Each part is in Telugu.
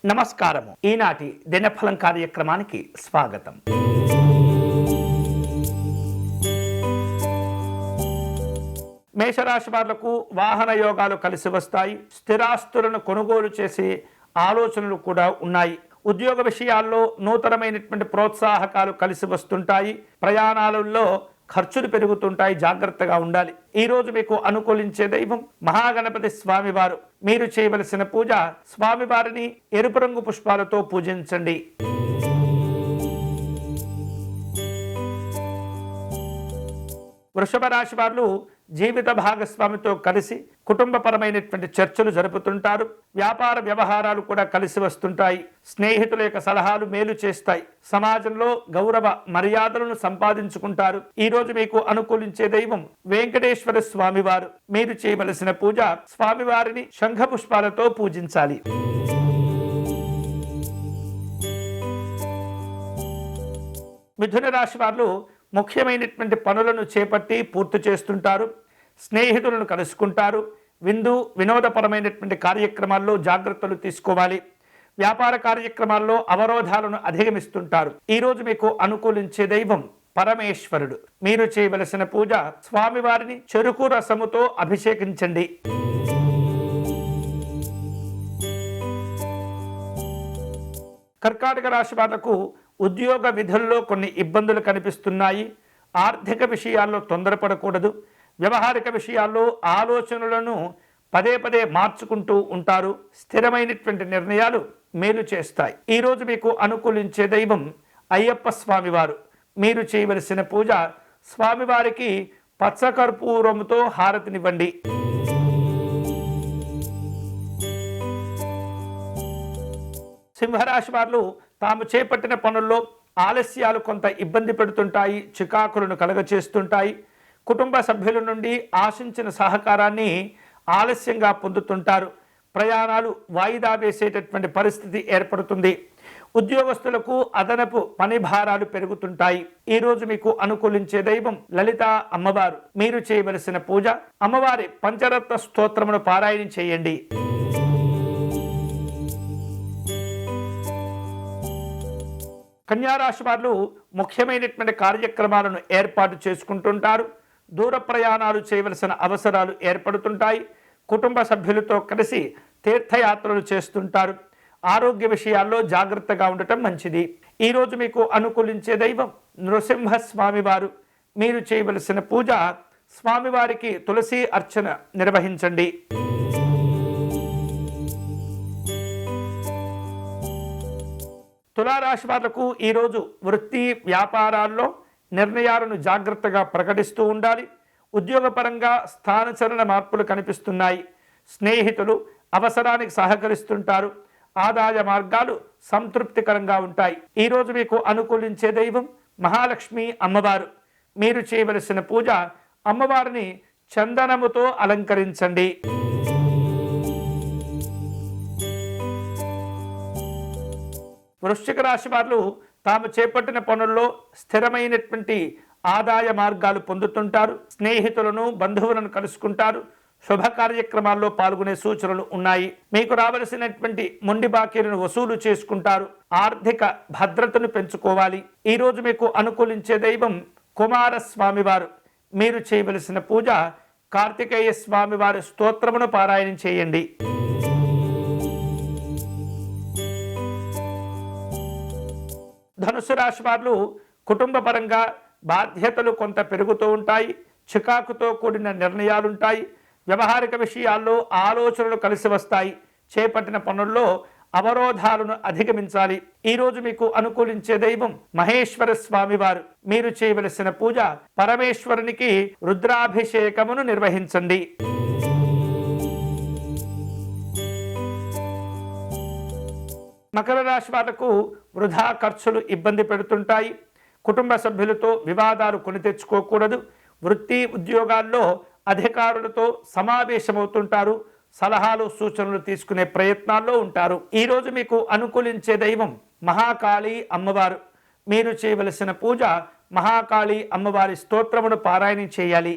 నమస్కారము. ఈనాటి దినఫలం కార్యక్రమానికి స్వాగతం. మేషరాశి వాళ్లకు వాహన యోగాలు కలిసి వస్తాయి. స్థిరాస్తులను కొనుగోలు చేసే ఆలోచనలు కూడా ఉన్నాయి. ఉద్యోగ విషయాల్లో నూతనమైనటువంటి ప్రోత్సాహకాలు కలిసి వస్తుంటాయి. ప్రయాణాలలో ఖర్చులు పెరుగుతుంటాయి, జాగ్రత్తగా ఉండాలి. ఈ రోజు మీకు అనుకూలించే దైవం మహాగణపతి స్వామివారు. మీరు చేయవలసిన పూజ స్వామివారిని ఎరుపు రంగు పుష్పాలతో పూజించండి. వృషభ రాశి వారు జీవిత భాగస్వామితో కలిసి కుటుంబపరమైనటువంటి చర్చలు జరుపుతుంటారు. వ్యాపార వ్యవహారాలు కూడా కలిసి వస్తుంటాయి. స్నేహితుల యొక్క సలహాలు మేలు చేస్తాయి. సమాజంలో గౌరవ మర్యాదలను సంపాదించుకుంటారు. ఈ రోజు మీకు అనుకూలించే దైవం వెంకటేశ్వర స్వామివారు. మీరు చేయవలసిన పూజ స్వామివారిని శంఖ పుష్పాలతో పూజించాలి. మిథున రాశి వారు ముఖ్యమైనటువంటి పనులను చేపట్టి పూర్తి చేస్తుంటారు. స్నేహితులను కలుసుకుంటారు. వినోదపరమైనటువంటి కార్యక్రమాల్లో జాగ్రత్తలు తీసుకోవాలి. వ్యాపార కార్యక్రమాల్లో అవరోధాలను అధిగమిస్తుంటారు. ఈరోజు మీకు అనుకూలించే దైవం పరమేశ్వరుడు. మీరు చేయవలసిన పూజ స్వామివారిని చెరుకు రసముతో అభిషేకించండి. కర్కాటక రాశి వాళ్లకు ఉద్యోగ విధుల్లో కొన్ని ఇబ్బందులు కనిపిస్తున్నాయి. ఆర్థిక విషయాల్లో తొందరపడకూడదు. వ్యవహారిక విషయాల్లో ఆలోచనలను పదే పదే మార్చుకుంటూ ఉంటారు. స్థిరమైనటువంటి నిర్ణయాలు మేలు చేస్తాయి. ఈరోజు మీకు అనుకూలించే దైవం అయ్యప్ప స్వామివారు. మీరు చేయవలసిన పూజ స్వామివారికి పచ్చకర్పూరముతో హారతినివ్వండి. సింహరాశి వారు తాము చేపట్టిన పనుల్లో ఆలస్యాలు కొంత ఇబ్బంది పెడుతుంటాయి, చికాకులను కలగచేస్తుంటాయి. కుటుంబ సభ్యుల నుండి ఆశించిన సహకారాన్ని ఆలస్యంగా పొందుతుంటారు. ప్రయాణాలు వాయిదా వేసేటటువంటి పరిస్థితి ఏర్పడుతుంది. ఉద్యోగస్తులకు అదనపు పని భారాలు పెరుగుతుంటాయి. ఈరోజు మీకు అనుకూలించే దైవం లలిత అమ్మవారు. మీరు చేయవలసిన పూజ అమ్మవారి పంచరత్న స్తోత్రమును పారాయణం చేయండి. కన్యారాశి వారు ముఖ్యమైనటువంటి కార్యక్రమాలను ఏర్పాటు చేసుకుంటుంటారు. దూర ప్రయాణాలు చేయవలసిన అవసరాలు ఏర్పడుతుంటాయి. కుటుంబ సభ్యులతో కలిసి తీర్థయాత్రలు చేస్తుంటారు. ఆరోగ్య విషయాల్లో జాగ్రత్తగా ఉండటం మంచిది. ఈరోజు మీకు అనుకూలించే దైవం నృసింహ స్వామివారు. మీరు చేయవలసిన పూజ స్వామివారికి తులసి అర్చన నిర్వహించండి. తులారాశి వాళ్లకు ఈరోజు వృత్తి వ్యాపారాల్లో నిర్ణయాలను జాగ్రత్తగా ప్రకటిస్తూ ఉండాలి. ఉద్యోగపరంగా స్థానచలన మార్పులు కనిపిస్తున్నాయి. స్నేహితులు అవసరానికి సహకరిస్తుంటారు. ఆదాయ మార్గాలు సంతృప్తికరంగా ఉంటాయి. ఈరోజు మీకు అనుకూలించే దైవం మహాలక్ష్మి అమ్మవారు. మీరు చేయవలసిన పూజ అమ్మవారిని చందనముతో అలంకరించండి. వృశ్చిక రాశి వారు తాము చేపట్టిన పనుల్లో స్థిరమైనటువంటి ఆదాయ మార్గాలు పొందుతుంటారు. స్నేహితులను బంధువులను కలుసుకుంటారు. శుభ కార్యక్రమాల్లో పాల్గొనే సూచనలు ఉన్నాయి. మీకు రావలసినటువంటి మొండి బాకీలను వసూలు చేసుకుంటారు. ఆర్థిక భద్రతను పెంచుకోవాలి. ఈరోజు మీకు అనుకూలించే దైవం కుమారస్వామివారు. మీరు చేయవలసిన పూజ కార్తికేయ స్వామివారి స్తోత్రమును పారాయణం చేయండి. ధనుసు రాశి వారు కుటుంబ పరంగా బాధ్యతలు కొంత పెరుగుతూ ఉంటాయి. చికాకుతో కూడిన నిర్ణయాలుంటాయి. వ్యవహారిక విషయాల్లో ఆలోచనలు కలిసి వస్తాయి. చేపట్టిన పనుల్లో అవరోధాలను అధిగమించాలి. ఈరోజు మీకు అనుకూలించే దైవం మహేశ్వర స్వామివారు. మీరు చేయవలసిన పూజ పరమేశ్వరునికి రుద్రాభిషేకమును నిర్వహించండి. మకర రాశి వాళ్లకు వృధా ఖర్చులు ఇబ్బంది పెడుతుంటాయి. కుటుంబ సభ్యులతో వివాదాలు కొని తెచ్చుకోకూడదు. వృత్తి ఉద్యోగాల్లో అధికారులతో సమావేశమవుతుంటారు. సలహాలు సూచనలు తీసుకునే ప్రయత్నాల్లో ఉంటారు. ఈరోజు మీకు అనుకూలించే దైవం మహాకాళి అమ్మవారు. మీరు చేయవలసిన పూజ మహాకాళి అమ్మవారి స్తోత్రమును పారాయణం చేయాలి.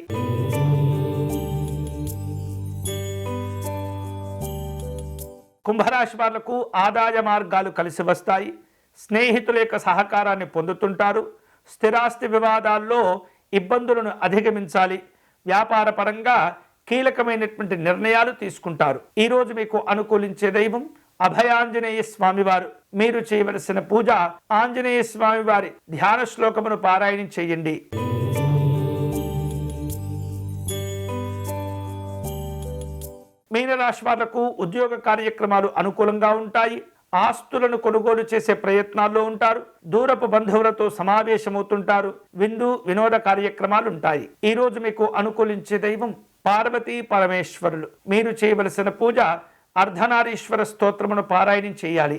కుంభరాశి వాళ్లకు ఆదాయ మార్గాలు కలిసి వస్తాయి. స్నేహితుల యొక్క సహకారాన్ని పొందుతుంటారు. స్థిరాస్తి వివాదాల్లో ఇబ్బందులను అధిగమించాలి. వ్యాపార పరంగా కీలకమైనటువంటి నిర్ణయాలు తీసుకుంటారు. ఈరోజు మీకు అనుకూలించే దైవం అభయాంజనేయ స్వామివారు. మీరు చేయవలసిన పూజ ఆంజనేయ స్వామివారి ధ్యాన శ్లోకమును పారాయణం చేయండి. మీనరాశి వాళ్లకు ఉద్యోగ కార్యక్రమాలు అనుకూలంగా ఉంటాయి. ఆస్తులను కొనుగోలు చేసే ప్రయత్నాల్లో ఉంటారు. దూరపు బంధువులతో సమావేశమవుతుంటారు. విందు వినోద కార్యక్రమాలు ఉంటాయి. ఈ రోజు మీకు అనుకూలించే దైవం పార్వతీ పరమేశ్వరులు. మీరు చేయవలసిన పూజ అర్ధనారీశ్వర స్తోత్రమును పారాయణం చేయాలి.